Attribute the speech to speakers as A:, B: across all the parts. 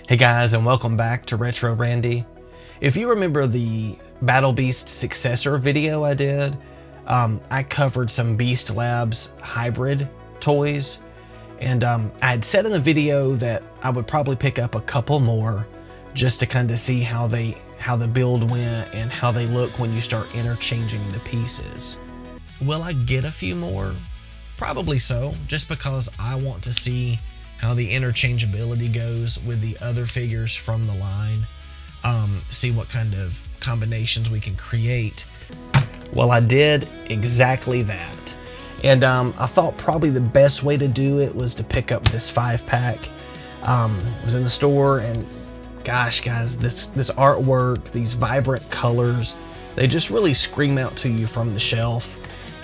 A: Hey guys, and welcome back to Retro Randy. If you remember the Battle Beast successor video I did, I covered some Beast Labs hybrid toys, and I had said in the video that I would probably pick up a couple more just to kind of see how the build went and how they look when you start interchanging the pieces. Will I get a few more? Probably so, just because I want to see how the interchangeability goes with the other figures from the line. See what kind of combinations we can create. Well, I did exactly that. And I thought probably the best way to do it was to pick up this 5-pack. It was in the store, and gosh guys, this artwork, these vibrant colors, they just really scream out to you from the shelf.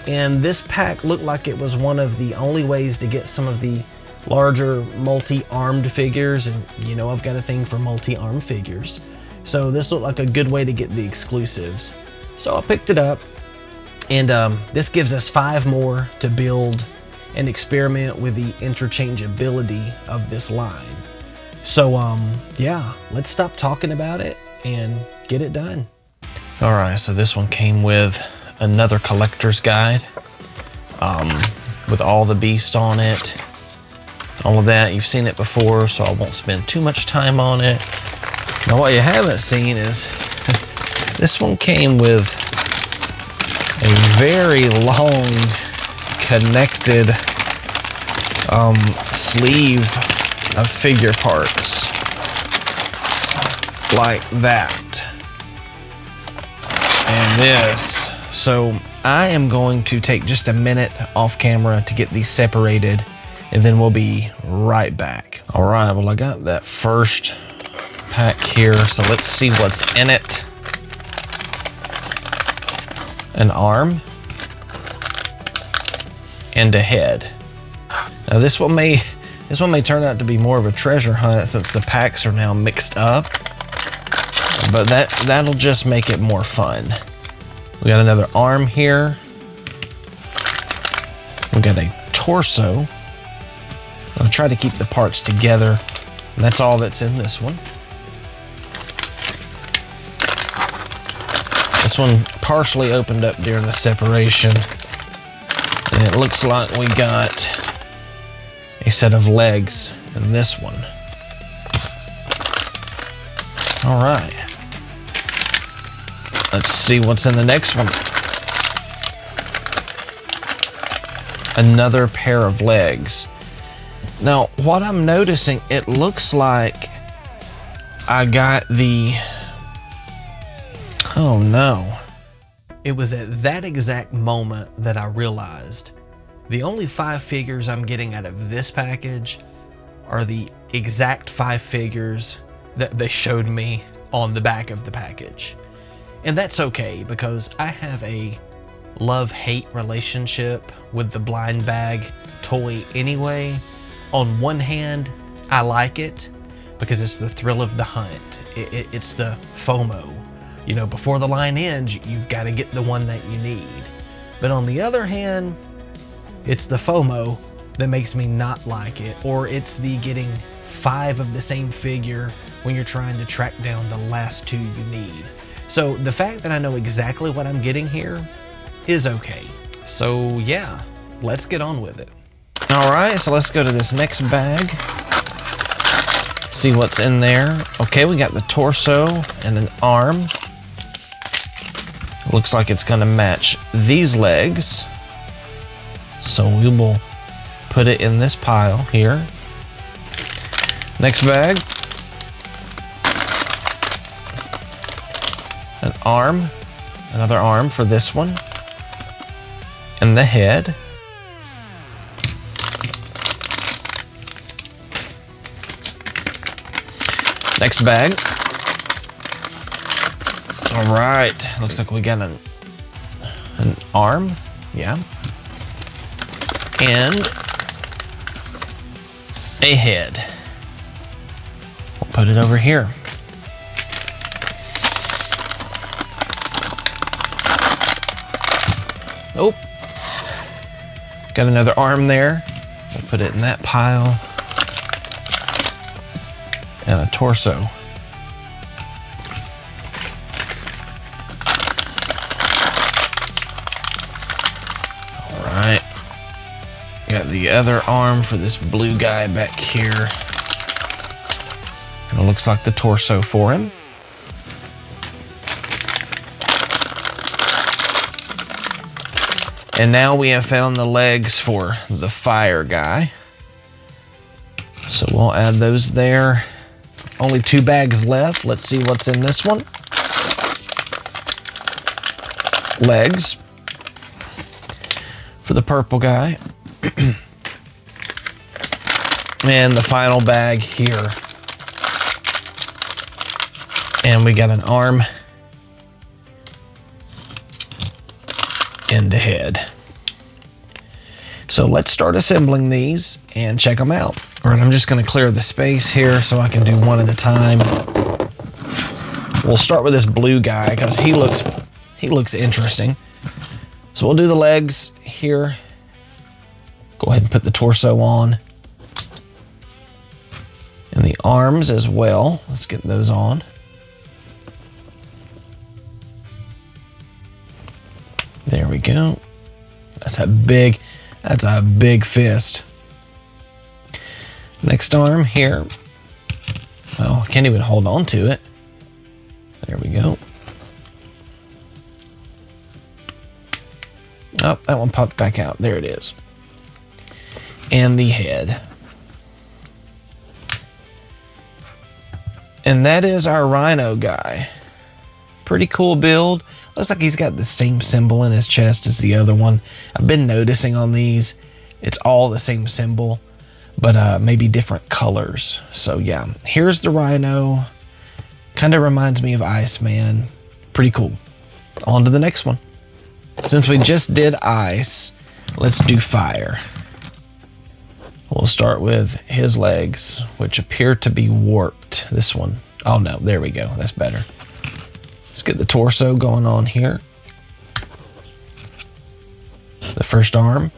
A: And this pack looked like it was one of the only ways to get some of the larger multi-armed figures, and you know I've got a thing for multi-armed figures, so this looked like a good way to get the exclusives. So I picked it up, and this gives us 5 more to build and experiment with the interchangeability of this line. So yeah, let's stop talking about it and get it done. Alright, so this one came with another collector's guide with all the beast on it. All of that, you've seen it before, so I won't spend too much time on it. Now what you haven't seen is this one came with a very long connected sleeve of figure parts like that. And this, so I am going to take just a minute off camera to get these separated, and then we'll be right back. All right, well, I got that first pack here, so let's see what's in it. An arm and a head. Now this one may turn out to be more of a treasure hunt since the packs are now mixed up, but that'll just make it more fun. We got another arm here. We got a torso. I'll try to keep the parts together. And that's all that's in this one. This one partially opened up during the separation. And it looks like we got a set of legs in this one. All right. Let's see what's in the next one. Another pair of legs. Now, what I'm noticing, it looks like I got the... Oh no. It was at that exact moment that I realized the only 5 figures I'm getting out of this package are the exact 5 figures that they showed me on the back of the package. And that's okay, because I have a love-hate relationship with the blind bag toy anyway. On one hand, I like it because it's the thrill of the hunt. It's the FOMO. You know, before the line ends, you've got to get the one that you need. But on the other hand, it's the FOMO that makes me not like it, or it's the getting 5 of the same figure when you're trying to track down the last 2 you need. So the fact that I know exactly what I'm getting here is okay. So yeah, let's get on with it. All right, so let's go to this next bag. See what's in there. Okay, we got the torso and an arm. Looks like it's gonna match these legs. So we will put it in this pile here. Next bag. An arm, another arm for this one. And the head. Next bag. All right, looks like we got an arm, yeah, and a head. We'll put it over here. Oh, got another arm there. We'll put it in that pile. and a torso. All right. Got the other arm for this blue guy back here. And it looks like the torso for him. And now we have found the legs for the fire guy. So we'll add those there. Only 2 bags left. Let's see what's in this one. Legs for the purple guy. And the final bag here. And we got an arm and a head. So let's start assembling these and check them out. All right, I'm just going to clear the space here so I can do one at a time. We'll start with this blue guy because he looks interesting. So we'll do the legs here. Go ahead and put the torso on. And the arms as well. Let's get those on. There we go. That's a big fist. Next arm here. Well, I can't even hold on to it. There we go. Oh, that one popped back out. There it is. And the head. And that is our rhino guy. Pretty cool build. Looks like he's got the same symbol in his chest as the other one. I've been noticing on these, it's all the same symbol, but maybe different colors. So yeah, here's the rhino. Kind of reminds me of Iceman. Pretty cool. On to the next one. Since we just did ice, let's do fire. We'll start with his legs, which appear to be warped. This one. Oh no, there we go. That's better. Let's get the torso going on here. The first arm.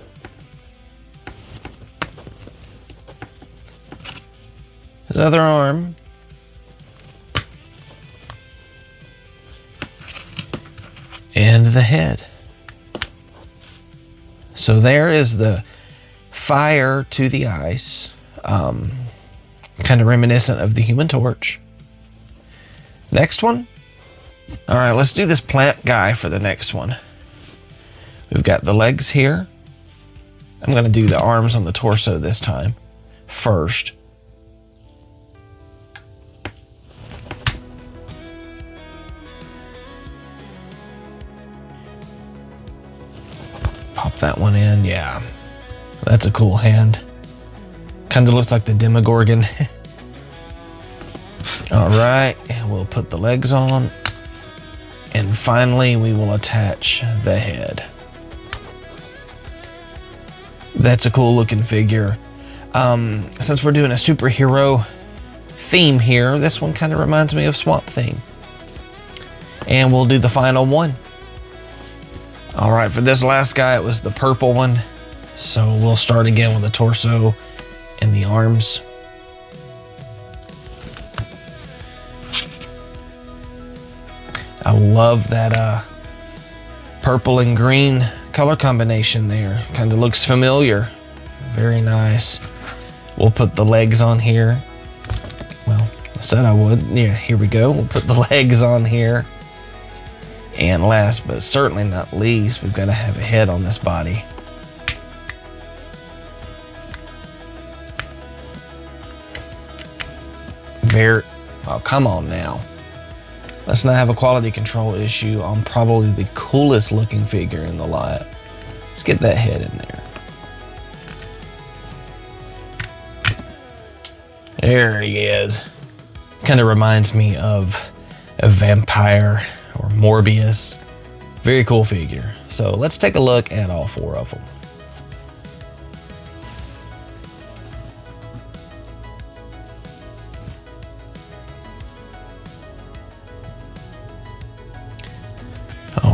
A: His other arm. And the head. So there is the fire to the ice. Kind of reminiscent of the Human Torch. Next one. All right, let's do this plant guy for the next one. We've got the legs here. I'm going to do the arms on the torso this time first. Pop that one in. Yeah, that's a cool hand. Kind of looks like the Demogorgon. All right, and we'll put the legs on. And finally, we will attach the head. That's a cool looking figure. Since we're doing a superhero theme here, this one kind of reminds me of Swamp Thing. And we'll do the final one. All right, for this last guy, it was the purple one. So we'll start again with the torso and the arms. I love that purple and green color combination there. Kind of looks familiar. Very nice. We'll put the legs on here. Well, I said I would. Yeah, here we go. We'll put the legs on here. And last but certainly not least, we've got to have a head on this body. Oh, come on now. Let's not have a quality control issue on probably the coolest looking figure in the lot. Let's get that head in there. There he is. Kind of reminds me of a vampire or Morbius. Very cool figure. So let's take a look at all 4 of them.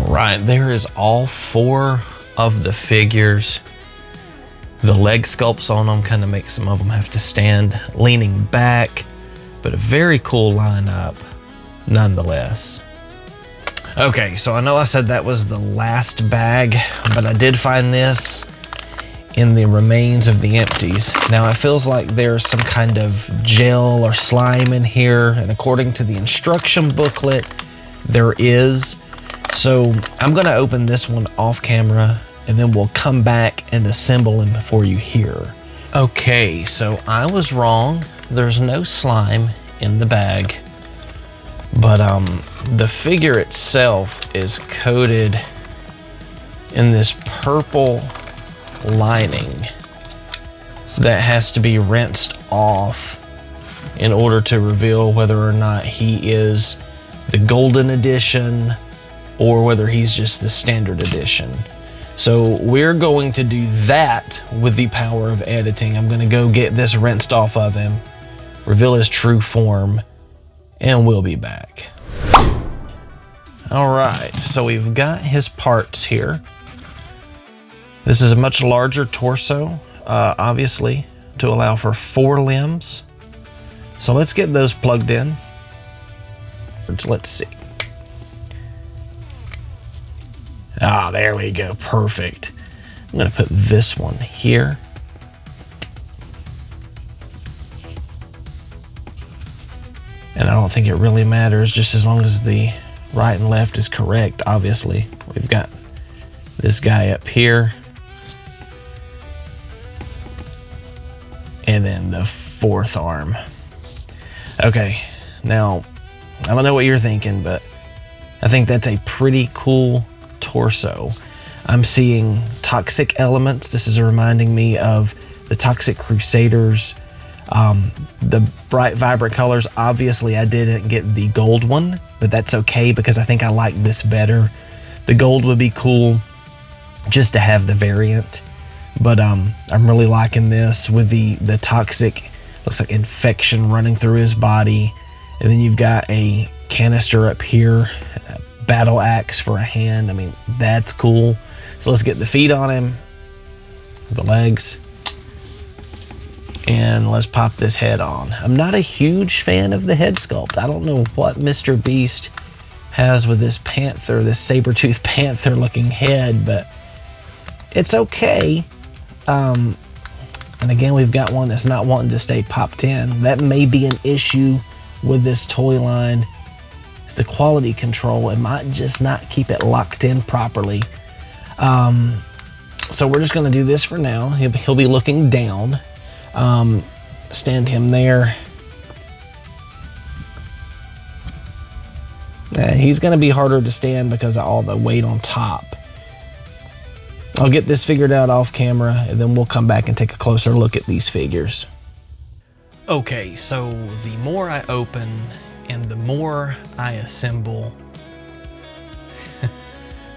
A: Right, there is all 4 of the figures. The leg sculpts on them kind of make some of them have to stand leaning back. but a very cool lineup nonetheless. Okay, so I know I said that was the last bag, but I did find this in the remains of the empties. Now it feels like there's some kind of gel or slime in here, and according to the instruction booklet, there is. So I'm gonna open this one off camera, and then we'll come back and assemble him for you here. Okay, so I was wrong. There's no slime in the bag, but the figure itself is coated in this purple lining that has to be rinsed off in order to reveal whether or not he is the golden edition or whether he's just the standard edition. So we're going to do that with the power of editing. I'm gonna go get this rinsed off of him, reveal his true form, and we'll be back. All right, so we've got his parts here. This is a much larger torso, obviously, to allow for 4 limbs. So let's get those plugged in. Let's see. Ah, there we go, perfect. I'm gonna put this one here. And I don't think it really matters, just as long as the right and left is correct, obviously. We've got this guy up here. And then the 4th arm. Okay, now, I don't know what you're thinking, but I think that's a pretty cool torso. I'm seeing toxic elements. This is reminding me of the toxic Crusaders. The bright, vibrant colors. Obviously, I didn't get the gold one, but that's okay because I think I like this better. The gold would be cool just to have the variant, but I'm really liking this with the toxic, looks like infection running through his body. And then you've got a canister up here, a battle axe for a hand. I mean, that's cool. So let's get the feet on him, the legs, and let's pop this head on. I'm not a huge fan of the head sculpt. I don't know what MrBeast has with this panther, this saber-toothed panther looking head, but it's okay. And again, we've got one that's not wanting to stay popped in. That may be an issue with this toy line. It's the quality control. It might just not keep it locked in properly. So we're just gonna do this for now. He'll be looking down. Stand him there. He's gonna be harder to stand because of all the weight on top. I'll get this figured out off camera, and then we'll come back and take a closer look at these figures. Okay, so the more I open and the more I assemble,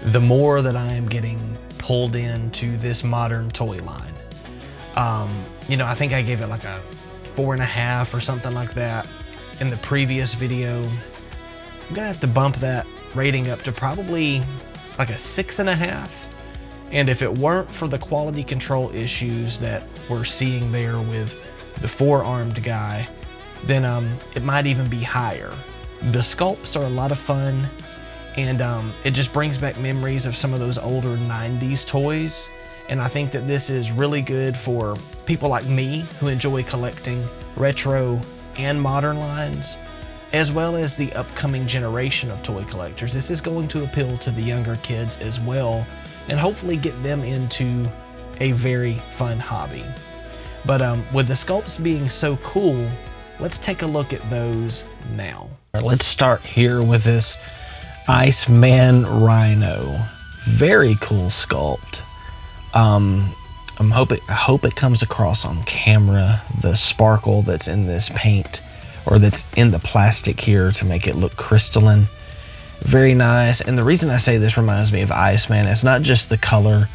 A: the more that I am getting pulled into this modern toy line. You know, I think I gave it like a 4.5 or something like that in the previous video. I'm gonna have to bump that rating up to probably like a 6.5. And if it weren't for the quality control issues that we're seeing there with the 4-armed guy, then it might even be higher. The sculpts are a lot of fun, and it just brings back memories of some of those older 90s toys. And I think that this is really good for people like me who enjoy collecting retro and modern lines, as well as the upcoming generation of toy collectors. This is going to appeal to the younger kids as well, and hopefully get them into a very fun hobby. But with the sculpts being so cool, let's take a look at those now. Let's start here with this Iceman Rhino. Very cool sculpt. I hope it comes across on camera, the sparkle that's in this paint, or that's in the plastic here to make it look crystalline. Very nice. And the reason I say this reminds me of Iceman, it's not just the color,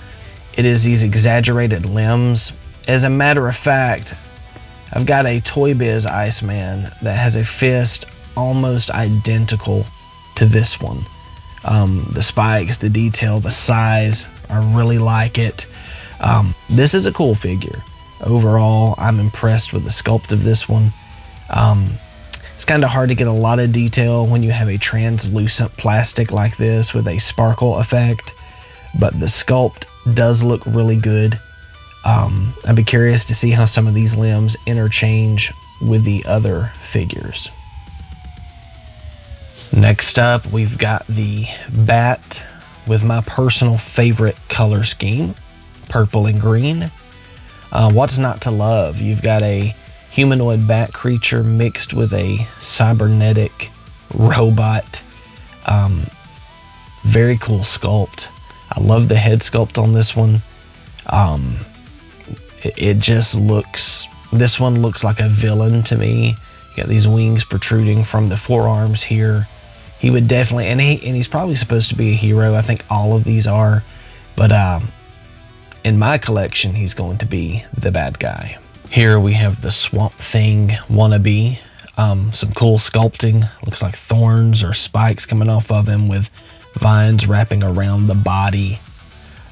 A: it is these exaggerated limbs. As a matter of fact, I've got a ToyBiz Iceman that has a fist almost identical to this one. The spikes, the detail, the size, I really like it. This is a cool figure. Overall, I'm impressed with the sculpt of this one. It's kind of hard to get a lot of detail when you have a translucent plastic like this with a sparkle effect, but the sculpt does look really good. I'd be curious to see how some of these limbs interchange with the other figures. Next up, we've got the bat with my personal favorite color scheme, purple and green. What's not to love? You've got a humanoid bat creature mixed with a cybernetic robot. Very cool sculpt. I love the head sculpt on this one. It just looks, this one looks like a villain to me. You got these wings protruding from the forearms here. He would definitely, and he's probably supposed to be a hero. I think all of these are, but in my collection, he's going to be the bad guy. Here we have the Swamp Thing wannabe. Some cool sculpting. Looks like thorns or spikes coming off of him with vines wrapping around the body.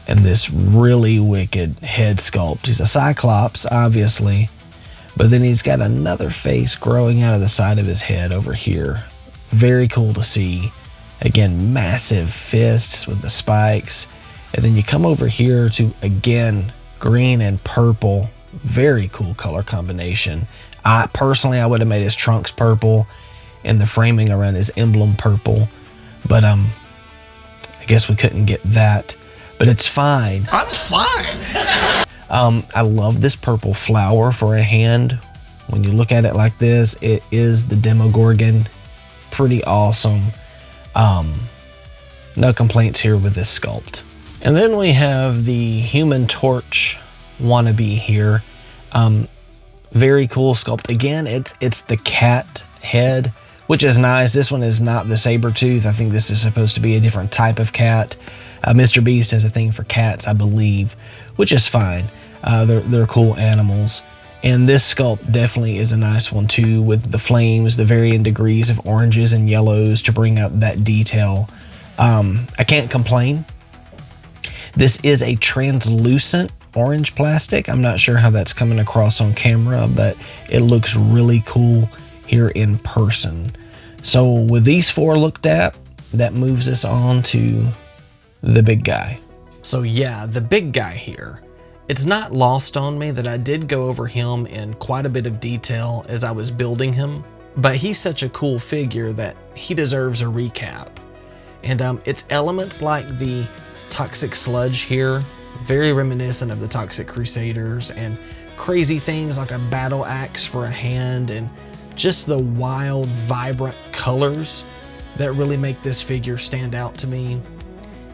A: And this really wicked head sculpt. He's a Cyclops, obviously, but then he's got another face growing out of the side of his head over here. Very cool to see. Again, massive fists with the spikes. And then you come over here to, again, green and purple. Very cool color combination. I would have made his trunks purple and the framing around his emblem purple, but I guess we couldn't get that. But it's fine.
B: I'm fine.
A: I love this purple flower for a hand. When you look at it like this, it is the Demogorgon. Pretty awesome. No complaints here with this sculpt. And then we have the Human Torch wannabe here. Very cool sculpt. Again, it's the cat head, which is nice. This one is not the saber tooth. I think this is supposed to be a different type of cat. MrBeast has a thing for cats, I believe, which is fine. They're cool animals. And this sculpt definitely is a nice one too, with the flames, the varying degrees of oranges and yellows to bring out that detail. I can't complain. This is a translucent orange plastic. I'm not sure how that's coming across on camera, but it looks really cool here in person. So with these four looked at, that moves us on to the big guy. So yeah, the big guy here. It's not lost on me that I did go over him in quite a bit of detail as I was building him, but he's such a cool figure that he deserves a recap. And it's elements like the toxic sludge here, very reminiscent of the toxic Crusaders, and crazy things like a battle axe for a hand, and just the wild, vibrant colors that really make this figure stand out to me.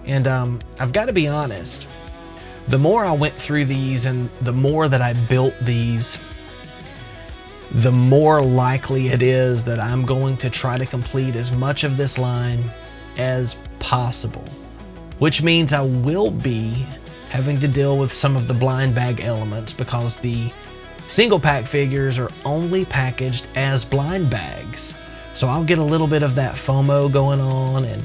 A: And I've got to be honest, the more I went through these and the more that I built these, the more likely it is that I'm going to try to complete as much of this line as possible, which means I will be having to deal with some of the blind bag elements because the single pack figures are only packaged as blind bags. So I'll get a little bit of that FOMO going on, and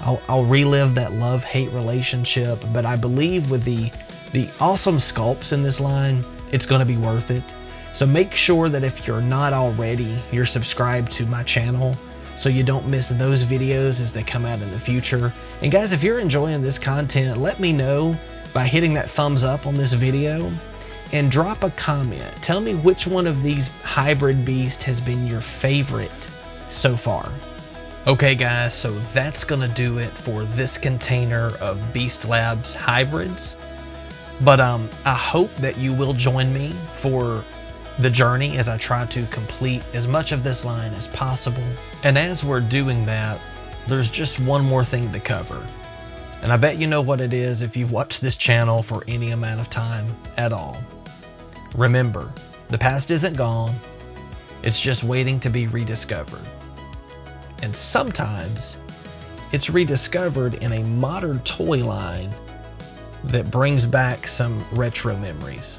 A: I'll relive that love-hate relationship, but I believe with the awesome sculpts in this line, it's going to be worth it. So make sure that if you're not already, you're subscribed to my channel so you don't miss those videos as they come out in the future. And guys, if you're enjoying this content, let me know by hitting that thumbs up on this video and drop a comment. Tell me which one of these hybrid beasts has been your favorite so far. Okay guys, so that's gonna do it for this container of Beast Labs hybrids. But I hope that you will join me for the journey as I try to complete as much of this line as possible. And as we're doing that, there's just one more thing to cover. And I bet you know what it is if you've watched this channel for any amount of time at all. Remember, the past isn't gone, it's just waiting to be rediscovered. And sometimes it's rediscovered in a modern toy line that brings back some retro memories.